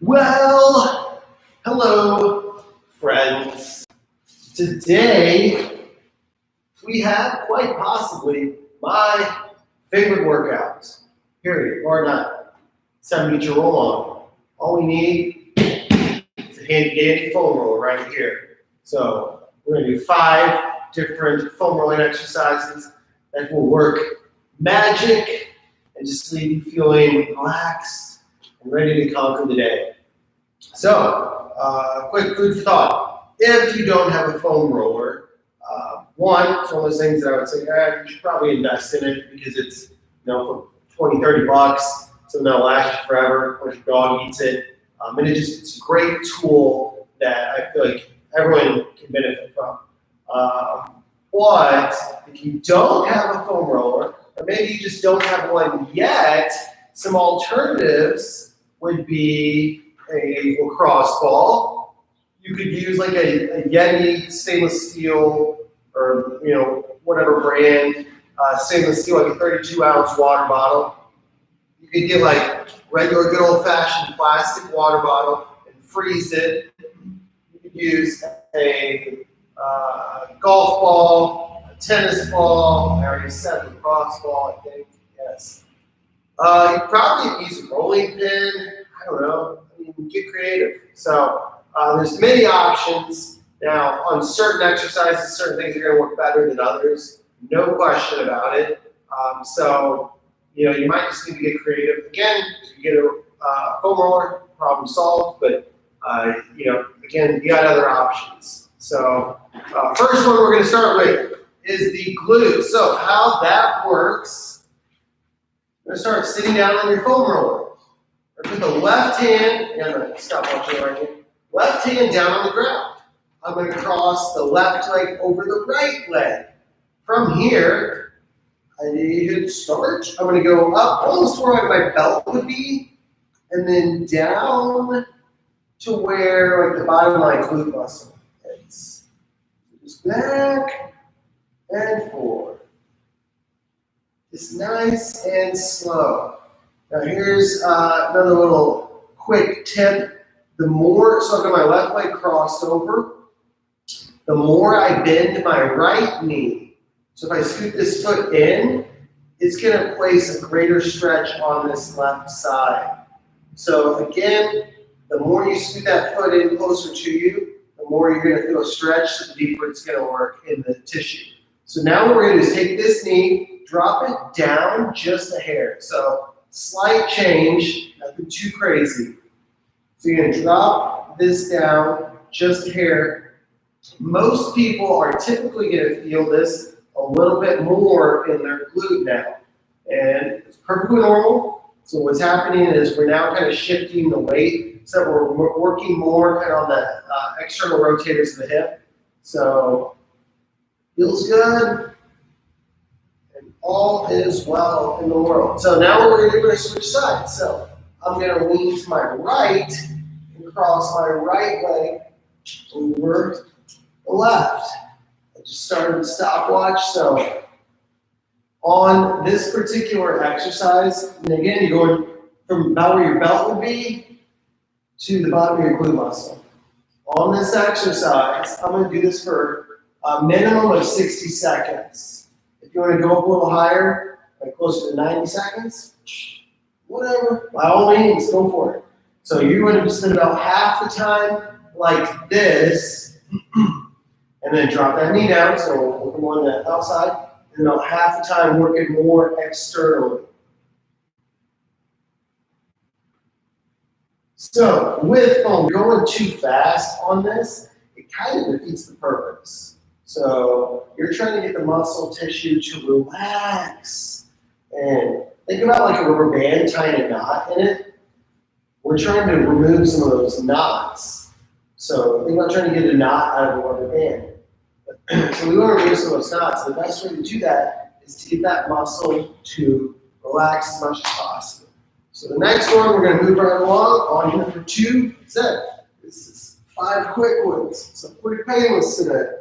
Well, hello, friends. Today, we have quite possibly my favorite workout, period, or not. 7-meter roll on. All we need is a handy dandy foam roller right here. So, we're going to do 5 different foam rolling exercises that will work magic and just leave you feeling relaxed and ready to conquer the day. So, quick food for thought. If you don't have a foam roller, it's one of those things that I would say, you should probably invest in it because it's, for 20, 30 bucks, something that'll last you forever once your dog eats it. And it's a great tool that I feel like everyone can benefit from. But if you don't have a foam roller, or maybe you just don't have one yet, some alternatives would be a lacrosse ball. You could use like a Yeti stainless steel or whatever brand stainless steel, like a 32-ounce water bottle. You could get like regular good old-fashioned plastic water bottle and freeze it. You could use a golf ball, a tennis ball. I already said lacrosse ball, I think. Yes. You probably use a rolling pin. I don't know. Get creative. So there's many options. Now, on certain exercises, certain things are going to work better than others. No question about it. You might just need to get creative. Again, you get a foam roller, problem solved. But, again, you got other options. So first one we're going to start with is the glutes. So how that works, you're going to start sitting down on your foam roller. Put the left hand, I'm going to stop watching right here. Left hand down on the ground. I'm going to cross the left leg over the right leg. From here, I need to start. I'm going to go up almost to where my belt would be, and then down to where the bottom of my glute muscle is. Just back and forth. Just nice and slow. Now here's another little quick tip. So I've got my left leg crossed over, the more I bend my right knee. So if I scoot this foot in, it's going to place a greater stretch on this left side. So again, the more you scoot that foot in closer to you, the more you're going to feel a stretch, the deeper it's going to work in the tissue. So now what we're going to do is take this knee, drop it down just a hair. So slight change, nothing too crazy. So you're going to drop this down just a hair. Most people are typically going to feel this a little bit more in their glute now. And it's perfectly normal. So what's happening is we're now kind of shifting the weight. So we're working more kind of on the external rotators of the hip. So feels good. All is well in the world. So now what we're going to do, we're going to switch sides. So I'm going to lean to my right and cross my right leg over the left. I just started the stopwatch. So on this particular exercise, and again, you're going from about where your belt would be to the bottom of your glute muscle. On this exercise, I'm going to do this for a minimum of 60 seconds. If you want to go up a little higher, like closer to 90 seconds, whatever, by all means, go for it. So you're going to spend about half the time like this, and then drop that knee down, so we'll come on the outside, and about half the time working more externally. So with foam, going too fast on this, it kind of defeats the purpose. So you're trying to get the muscle tissue to relax. And think about like a rubber band tying a knot in it. We're trying to remove some of those knots. So think about trying to get a knot out of a rubber band. So we want to remove some of those knots. The best way to do that is to get that muscle to relax as much as possible. So the next one, we're going to move right along. On here for 2 sets. This is 5 quick ones. So pretty painless today.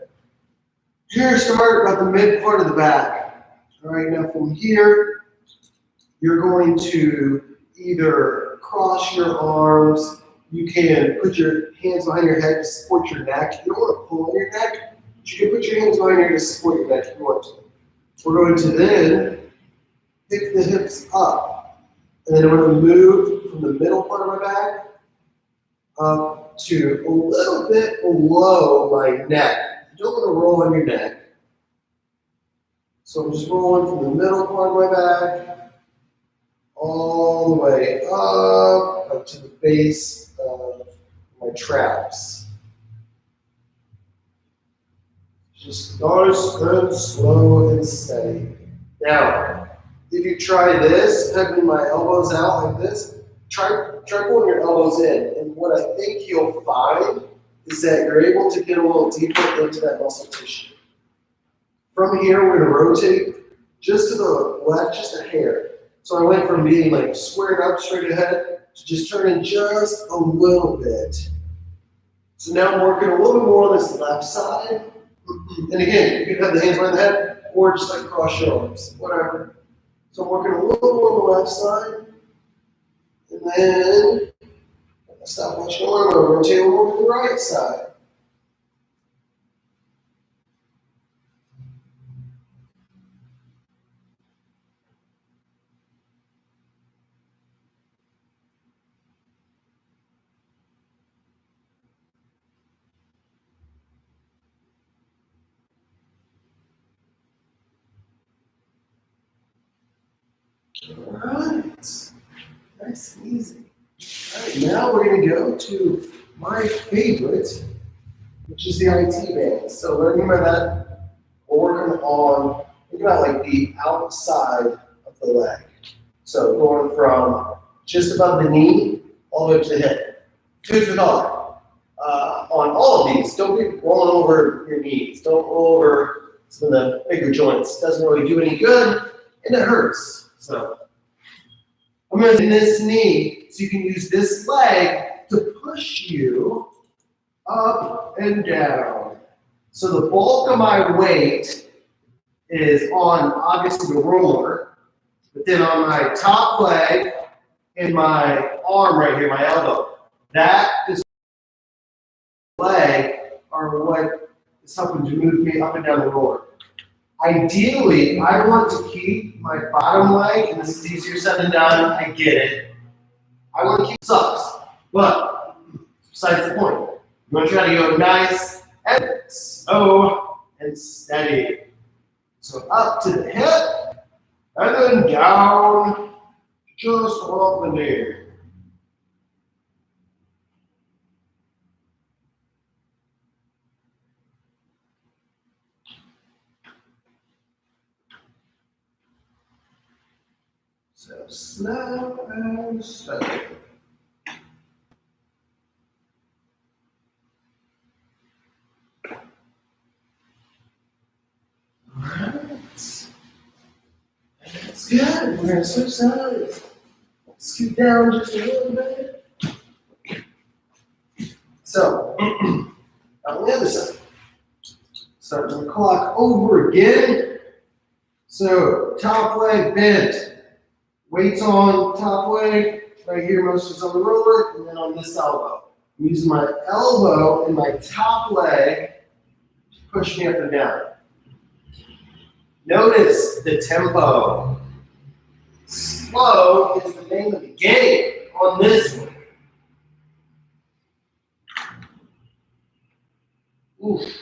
Here, start about the mid part of the back. All right, now from here, you're going to either cross your arms you can put your hands behind your head to support your neck. You don't want to pull on your neck, but you can put your hands behind your head to support your neck if you want to. We're going to then pick the hips up, and then I'm going to move from the middle part of my back up to a little bit below my neck. You don't want to roll on your neck. So I'm just rolling from the middle part of my back all the way up to the base of my traps. Just nice and slow and steady. Now, if you try this, having my elbows out like this, try pulling your elbows in. And what I think you'll find is that you're able to get a little deeper into that muscle tissue. From here, we're going to rotate just to the left, just a hair. So I went from being like squared up straight ahead to just turning just a little bit. So now I'm working a little bit more on this left side. And again, you can have the hands behind the head or just like cross your arms, whatever. So I'm working a little more on the left side. And then, stop watching on, I'm going to rotate over to the right side. All right, nice and easy. All right, now we're going to go to my favorite, which is the IT band. So what I mean by that, we're working on, think about like the outside of the leg. So going from just above the knee all the way to the hip. Food for thought. On all of these, don't be rolling over your knees. Don't roll over some of the bigger joints. It doesn't really do any good, and it hurts. So I'm going to bend this knee so you can use this leg to push you up and down. So the bulk of my weight is on, obviously, the roller, but then on my top leg and my arm right here, my elbow, that is leg are what is helping to move me up and down the roller. Ideally, I want to keep my bottom leg, and this is easier said than done, I get it. I want to keep sucks, but besides the point. You want to try to go nice and slow and steady. So up to the hip, and then down, just off the knee. So slow and steady. Alright. That's good. We're going to switch sides. Scoot down just a little bit. So, on the other side. Starting the clock over again. So, top leg bent. Weights on top leg, right here, most is on the roller, and then on this elbow. I'm using my elbow and my top leg to push me up and down. Notice the tempo. Slow is the name of the game on this one. Oof.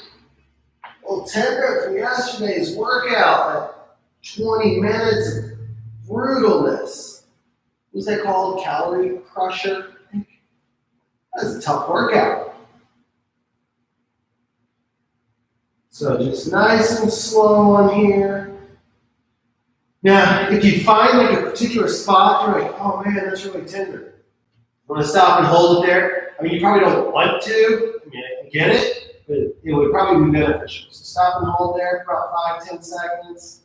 Well, 10 reps from yesterday's workout, 20 minutes of brutalness. What's that called? Calorie crusher? That's a tough workout. So just nice and slow on here. Now, if you find like a particular spot, you're like, oh man, that's really tender. You want to stop and hold it there? I mean, you probably don't want to. I mean, I get it, but it would probably be beneficial. So stop and hold there for about 5-10 seconds.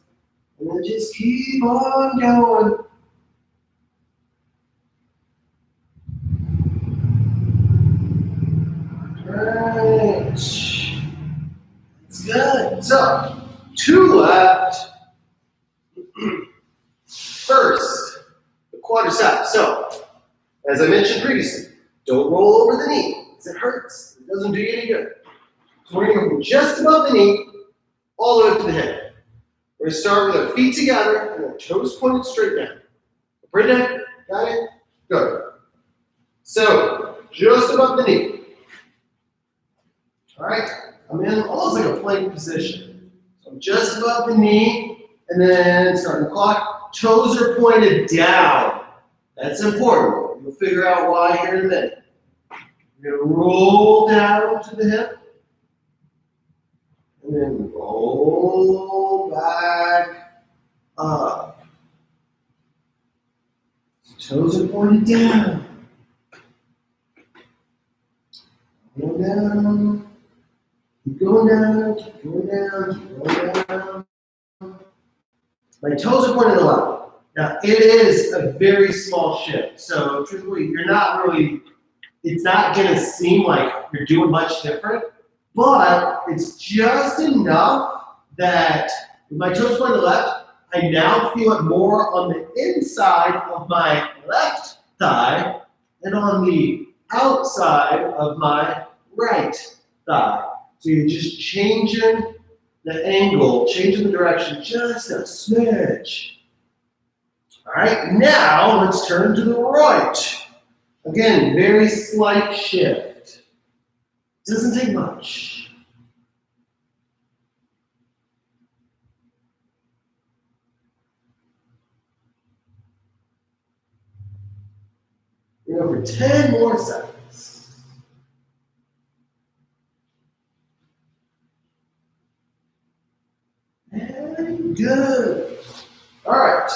And then just keep on going. Right. It's good. So, 2 left. First, the quadricep. So, as I mentioned previously, Don't roll over the knee, because it hurts. It doesn't do you any good. So we're gonna go from just above the knee all the way up to the hip. We're gonna start with our feet together and our toes pointed straight down. Brenda, got it? Good. So, just above the knee. All right, I'm in almost like a plank position. So I'm just above the knee, and then starting the clock. Toes are pointed down. That's important. You'll figure out why here in a minute. You're gonna roll down to the hip, and then roll back up. So toes are pointed down. Go down. Keep going down, keep going down, keep going down. My toes are pointing left. Now, it is a very small shift. So, truthfully, it's not going to seem like you're doing much different, but it's just enough that with my toes pointing left, I now feel it more on the inside of my left thigh and on the outside of my right thigh. So you're just changing the angle, changing the direction just a smidge. All right, now let's turn to the right. Again, very slight shift. Doesn't take much. We're going for 10 more seconds. And good. All right.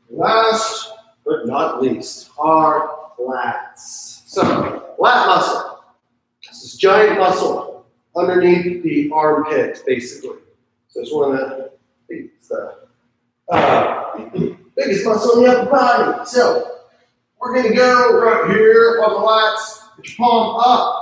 Last but not least, our lats. So, lat muscle. This is giant muscle underneath the armpit, basically. So it's one of the biggest muscle in the upper body. So we're going to go right here on the lats. Put your palm up.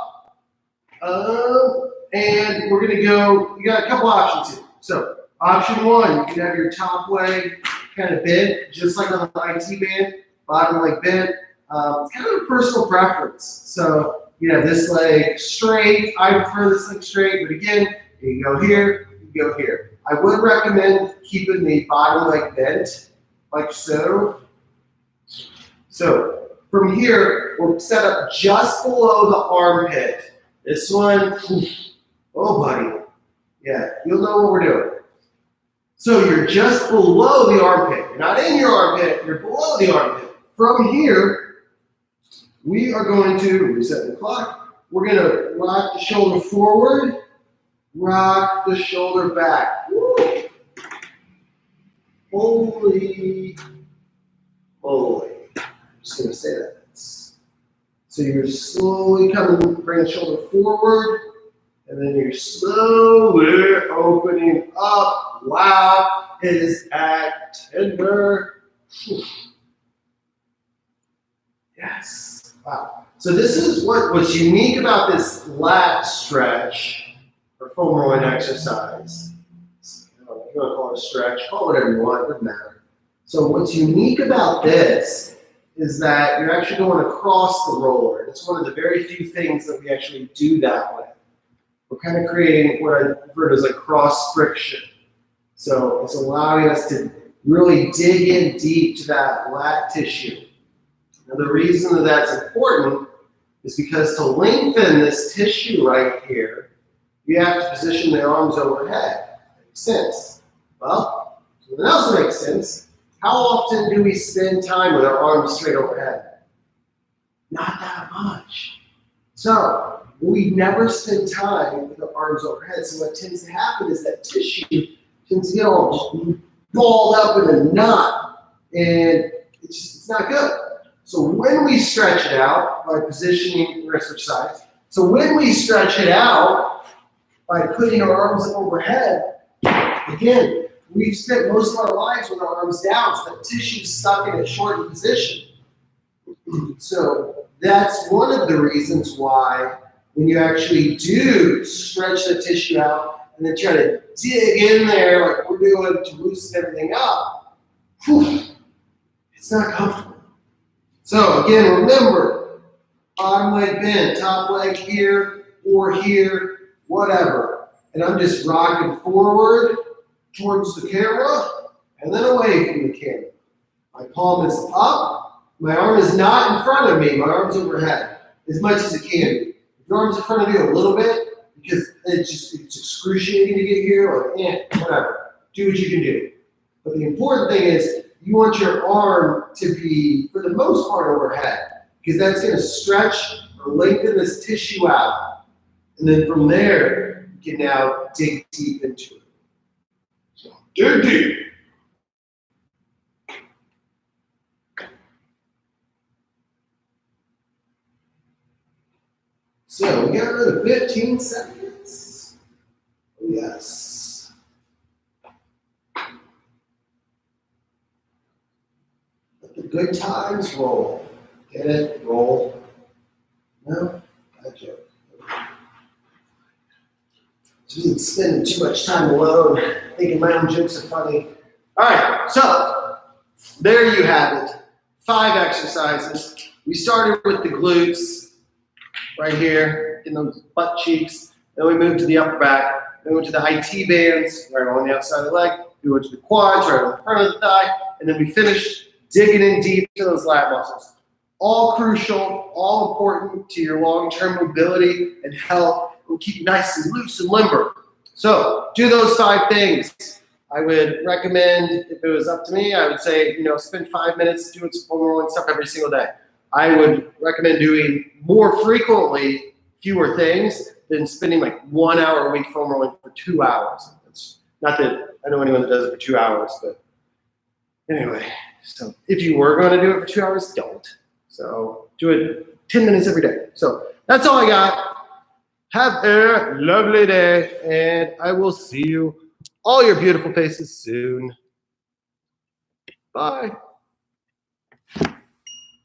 And we're going to go, you got a couple options here. So option one, you can have your top leg kind of bent, just like on the IT band, bottom leg bent. It's kind of a personal preference. So you have this leg straight. I prefer this leg straight, but again, you go here, you go here. I would recommend keeping the bottom leg bent, like so. So from here, we'll set up just below the armpit. This one, oh buddy, yeah, you'll know what we're doing. So you're just below the armpit. You're not in your armpit, you're below the armpit. From here, we are going to reset the clock. We're going to rock the shoulder forward, rock the shoulder back. Woo. Holy moly. I'm just going to say that. So you're slowly bring the shoulder forward, and then you're slowly opening up. Wow, it is at tender. Yes, wow. So this is what's unique about this lat stretch or femoral exercise. You want to call it a stretch, call it whatever you want, it doesn't matter. So what's unique about this is that you're actually going across the roller. It's one of the very few things that we actually do that way. We're kind of creating what I refer to as like cross friction. So it's allowing us to really dig in deep to that lat tissue. Now the reason that that's important is because to lengthen this tissue right here, you have to position the arms overhead. Makes sense. Well, something else that makes sense. How often do we spend time with our arms straight overhead? Not that much. So we never spend time with the arms overhead. So what tends to happen is that tissue tends to get all balled up in a knot, and it's not good. So when we stretch it out by positioning the rest of sides, so when we stretch it out by putting our arms overhead, again, we've spent most of our lives with our arms down, so the tissue's stuck in a shortened position. So that's one of the reasons why when you actually do stretch the tissue out and then try to dig in there like we're doing to loosen everything up, it's not comfortable. So again, remember, Bottom leg bent, top leg here or here, whatever. And I'm just rocking forward towards the camera and then away from the camera. My palm is up. My arm is not in front of me. My arm's overhead as much as it can be. If your arm's in front of you a little bit, because it's excruciating to get here, like, whatever. Do what you can do. But the important thing is you want your arm to be, for the most part, overhead, because that's going to stretch or lengthen this tissue out. And then from there, you can now dig deep into it. So, dig deep. So we got rid of 15 seconds. Yes. Let the good times roll. Get it? Roll. No? Bad joke. Just spending too much time alone thinking my own jokes are funny. All right, so there you have it. 5 exercises. We started with the glutes. Right here, in those butt cheeks. Then we moved to the upper back. Then we went to the IT bands, right on the outside of the leg. We went to the quads, right on the front of the thigh. And then we finished digging in deep to those lat muscles. All crucial, all important to your long-term mobility and health. It will keep you nice and loose and limber. So do those 5 things. I would recommend, if it was up to me, I would say, spend 5 minutes doing some foam rolling stuff every single day. I would recommend doing more frequently fewer things than spending like 1 hour a week foam rolling for 2 hours. It's not that I know anyone that does it for 2 hours, but anyway, so if you were going to do it for 2 hours, don't. So do it 10 minutes every day. So that's all I got. Have a lovely day, and I will see you, all your beautiful faces, soon. Bye.